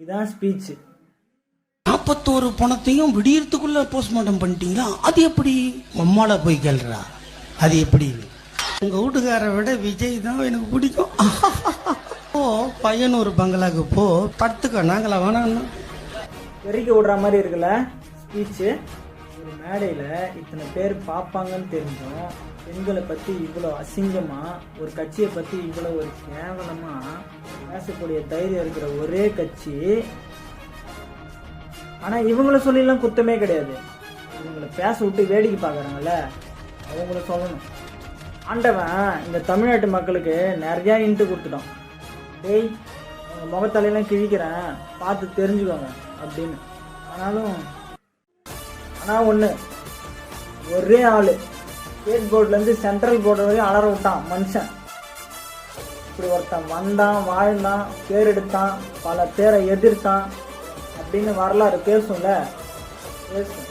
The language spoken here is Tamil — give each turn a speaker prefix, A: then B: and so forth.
A: இதான் ஸ்பீச்.
B: 41 பணத்தையும் விடியறதுக்குள்ள போஸ்ட்மார்ட்டம் பண்ணிட்டீங்களா? அது எப்படி? அம்மால போய் கேள்றா அது எப்படி? உங்க வீட்டுக்கார விட விஜய் தான் எனக்கு பிடிக்கும். ஓ பையனூர் பங்களாக்கு போ படுத்துக்க, நாங்களா வேணாம்.
A: வெறிக்க விடுற மாதிரி இருக்குல்ல ஸ்பீச்சு. ஒரு மேடையில் இத்தனை பேர் பார்ப்பாங்கன்னு தெரிஞ்சும் பெண்களை பற்றி இவ்வளோ அசிங்கமாக, ஒரு கட்சியை பற்றி இவ்வளோ ஒரு கேவலமாக பேசக்கூடிய தைரியம் இருக்கிற ஒரே கட்சி. ஆனால் இவங்கள சொல்லிலாம் குத்தமே கிடையாது. இவங்களை பேச விட்டு வேடிக்கை பார்க்குறாங்கல்ல, அவங்கள சொல்லணும். ஆண்டவன் இந்த தமிழ்நாட்டு மக்களுக்கு நிறையா இன்ட்டு கொடுத்துட்டோம். டேய் அவங்க முகத்தாலையெல்லாம் கிழிக்கிறேன், பார்த்து தெரிஞ்சுக்கோங்க அப்படின்னு. ஆனால் ஒன்று, ஒரே ஆள் ஸ்டேட் போர்ட்லேருந்து சென்ட்ரல் போர்டு வரையும் அலற விட்டான் மனுஷன். இப்படி ஒருத்தன் வந்தான், வாழ்ந்தான், பேர் எடுத்தான், பல பேரை எதிர்த்தான் அப்படின்னு வரலாறு பேசும்ல, பேசும்.